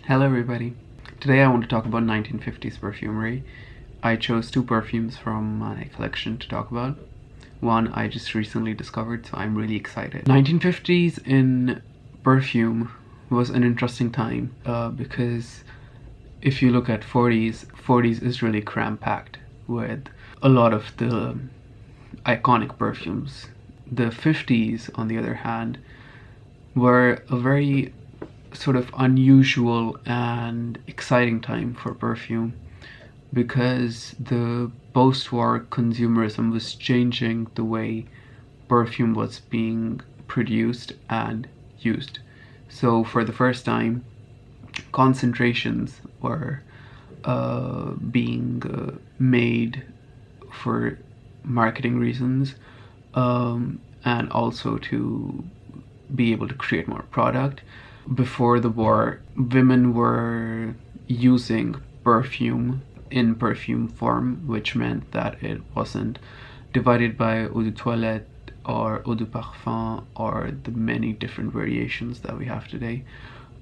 Hello everybody. Today I want to talk about 1950s perfumery. I chose two perfumes from my collection to talk about. One I just recently discovered, so I'm really excited. 1950s in perfume was an interesting time because if you look at 40s is really cram-packed with a lot of the iconic perfumes. The 50s, on the other hand, were a very sort of unusual and exciting time for perfume because the post-war consumerism was changing the way perfume was being produced and used. So for the first time, concentrations were being made for marketing reasons and also to be able to create more product. Before the war, women were using perfume in perfume form, which meant that it wasn't divided by eau de toilette or eau de parfum or the many different variations that we have today.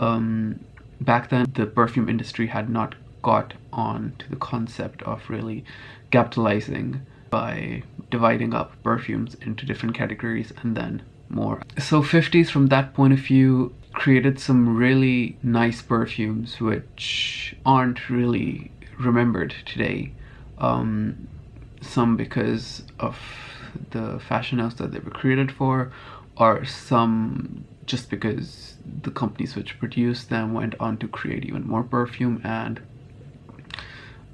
Back then, the perfume industry had not got on to the concept of really capitalizing by dividing up perfumes into different categories and then more. So 50s from that point of view created some really nice perfumes which aren't really remembered today. Some because of the fashion house that they were created for, or some just because the companies which produced them went on to create even more perfume and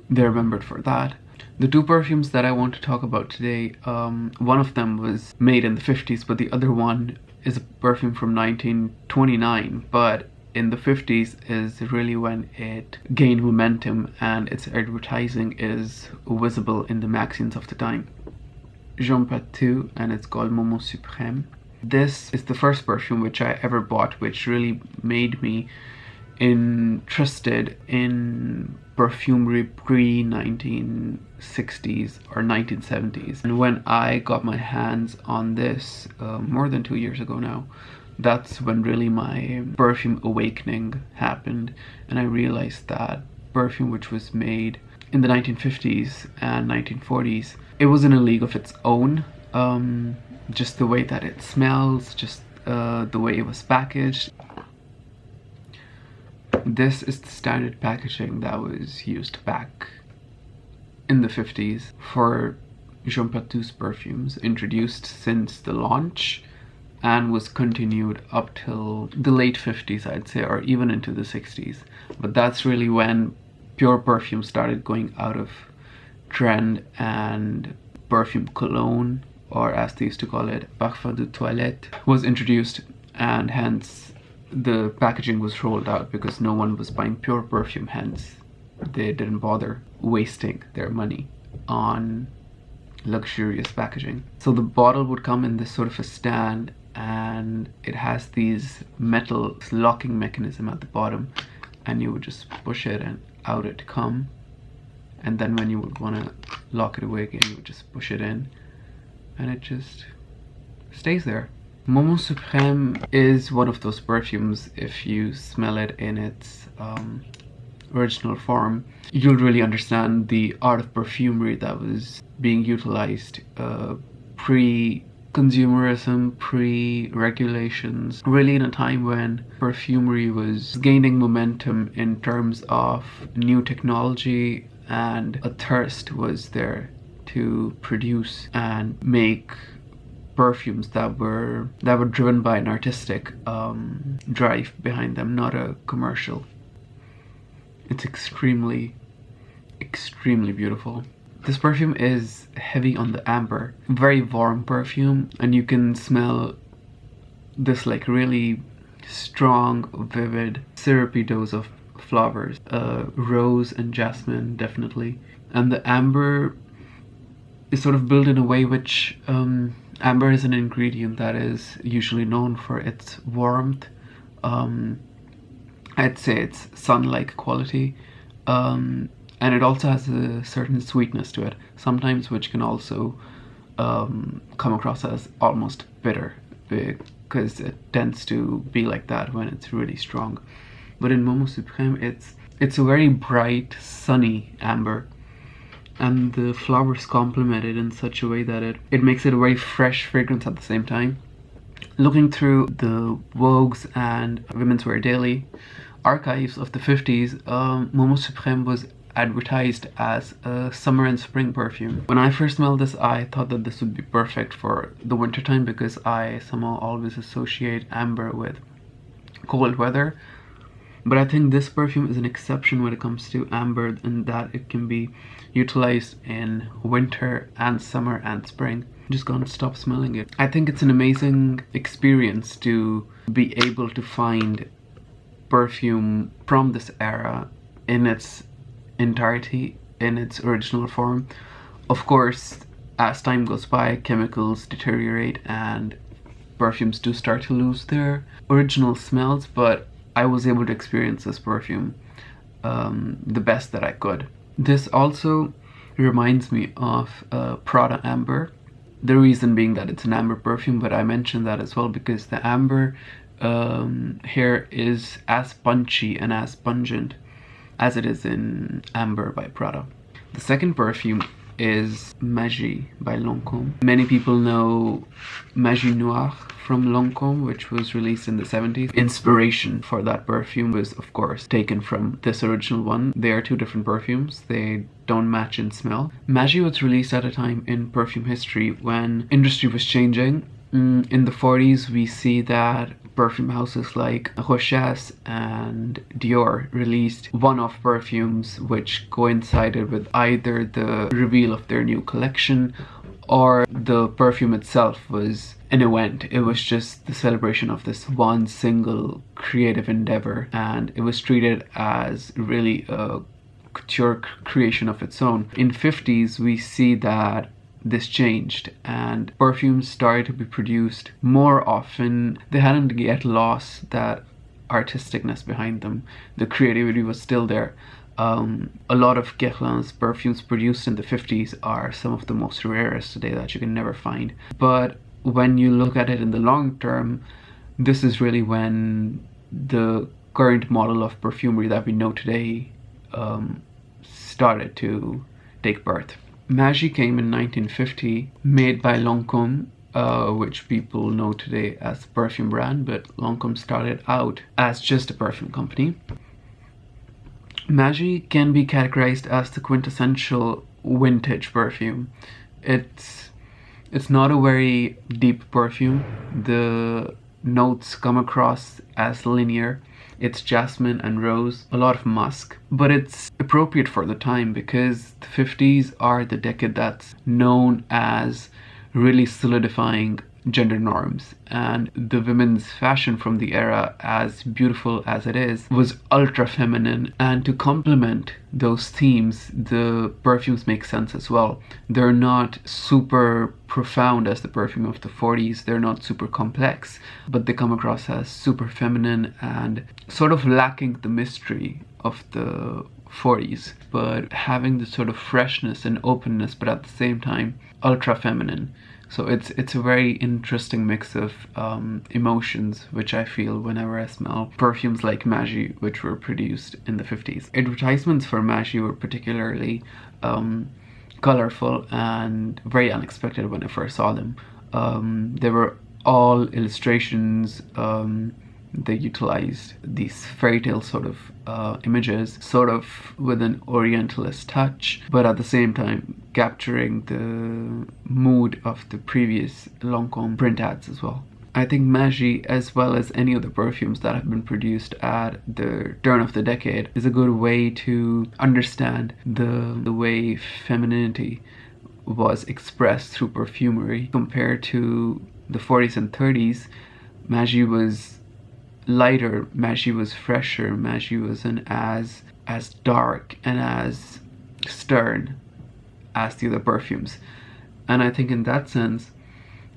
they're remembered for that. The two perfumes that I want to talk about today, one of them was made in the 50s, but the other one is a perfume from 1929, but in the 50s is really when it gained momentum and its advertising is visible in the magazines of the time. Jean Patou, and it's called Moment Suprême. This is the first perfume which I ever bought, which really made me interested in perfumery pre-1960s or 1970s. And when I got my hands on this more than 2 years ago now, that's when really my perfume awakening happened, and I realized that perfume which was made in the 1950s and 1940s, it was in a league of its own. Just the way that it smells, just the way it was packaged. This is the standard packaging that was used back in the 50s for Jean Patou's perfumes, introduced since the launch and was continued up till the late 50s, I'd say, or even into the 60s. But that's really when pure perfume started going out of trend and perfume cologne, or as they used to call it, parfum de toilette, was introduced, and hence the packaging was rolled out because no one was buying pure perfume, hence they didn't bother wasting their money on luxurious packaging. So the bottle would come in this sort of a stand, and it has these metal locking mechanism at the bottom, and you would just push it and out it come, and then when you would want to lock it away again, you would just push it in and it just stays there. Moment Suprême is one of those perfumes, if you smell it in its original form, you'll really understand the art of perfumery that was being utilized pre-consumerism, pre-regulations, really in a time when perfumery was gaining momentum in terms of new technology, and a thirst was there to produce and make perfumes that were driven by an artistic drive behind them, not a commercial. It's extremely beautiful. This perfume is heavy on the amber, very warm perfume, and you can smell this like really strong, vivid, syrupy dose of flowers, rose and jasmine definitely, and the amber is sort of built in a way which amber is an ingredient that is usually known for its warmth. I'd say it's sun-like quality, and it also has a certain sweetness to it, sometimes which can also come across as almost bitter, because it tends to be like that when it's really strong. But in Momo Supreme, it's a very bright, sunny amber, and the flowers complement it in such a way that it makes it a very fresh fragrance at the same time. Looking through the Vogue's and Women's Wear Daily archives of the 50s, Momo Supreme was advertised as a summer and spring perfume. When I first smelled this, I thought that this would be perfect for the wintertime because I somehow always associate amber with cold weather. But I think this perfume is an exception when it comes to amber, in that it can be utilized in winter and summer and spring. I'm just gonna stop smelling it. I think it's an amazing experience to be able to find perfume from this era in its entirety, in its original form. Of course, as time goes by, chemicals deteriorate and perfumes do start to lose their original smells, but I was able to experience this perfume the best that I could. This also reminds me of Prada Amber. The reason being that it's an amber perfume, but I mentioned that as well because the amber here is as punchy and as pungent as it is in Amber by Prada. The second perfume is Magie by Lancome. Many people know Magie Noir from Lancome, which was released in the 70s. Inspiration for that perfume was, of course, taken from this original one. They are two different perfumes. They don't match in smell. Magie was released at a time in perfume history when industry was changing. In the 40s, we see that perfume houses like Rochas and Dior released one-off perfumes which coincided with either the reveal of their new collection or the perfume itself was an event. It was just the celebration of this one single creative endeavor, and it was treated as really a couture creation of its own. In 50s, we see that this changed and perfumes started to be produced more often. They hadn't yet lost that artisticness behind them. The creativity was still there. A lot of Guerlain's perfumes produced in the 50s are some of the most rarest today that you can never find. But when you look at it in the long term, this is really when the current model of perfumery that we know today started to take birth. Magie came in 1950, made by Lancome, which people know today as a perfume brand, but Lancome started out as just a perfume company. Magie can be categorized as the quintessential vintage perfume. It's not a very deep perfume. The notes come across as linear. It's jasmine and rose, a lot of musk, but it's appropriate for the time because the 50s are the decade that's known as really solidifying gender norms, and the women's fashion from the era, as beautiful as it is, was ultra feminine, and to complement those themes, the perfumes make sense as well. They're not super profound as the perfume of the 40s, they're not super complex, but they come across as super feminine and sort of lacking the mystery of the 40s, but having the sort of freshness and openness, but at the same time ultra feminine. So it's a very interesting mix of emotions, which I feel whenever I smell perfumes like Magie, which were produced in the 50s. Advertisements for Magie were particularly colorful and very unexpected when I first saw them. They were all illustrations. They utilized these fairy tale sort of images, sort of with an orientalist touch, but at the same time capturing the mood of the previous Lancome print ads as well. I think Magie, as well as any of the perfumes that have been produced at the turn of the decade, is a good way to understand the way femininity was expressed through perfumery. Compared to the 40s and 30s, Magie was lighter, Magie was fresher, Magie wasn't as dark and as stern as the other perfumes. And I think in that sense,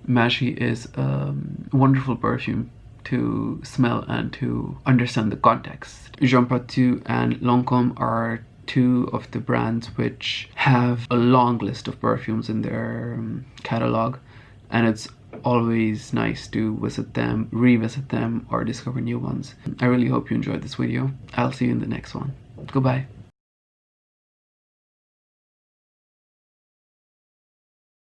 Magie is a wonderful perfume to smell and to understand the context. Jean Patou and Lancome are two of the brands which have a long list of perfumes in their catalog, and it's always nice to visit them, revisit them, or discover new ones. I really hope you enjoyed this video. I'll see you in the next one. Goodbye.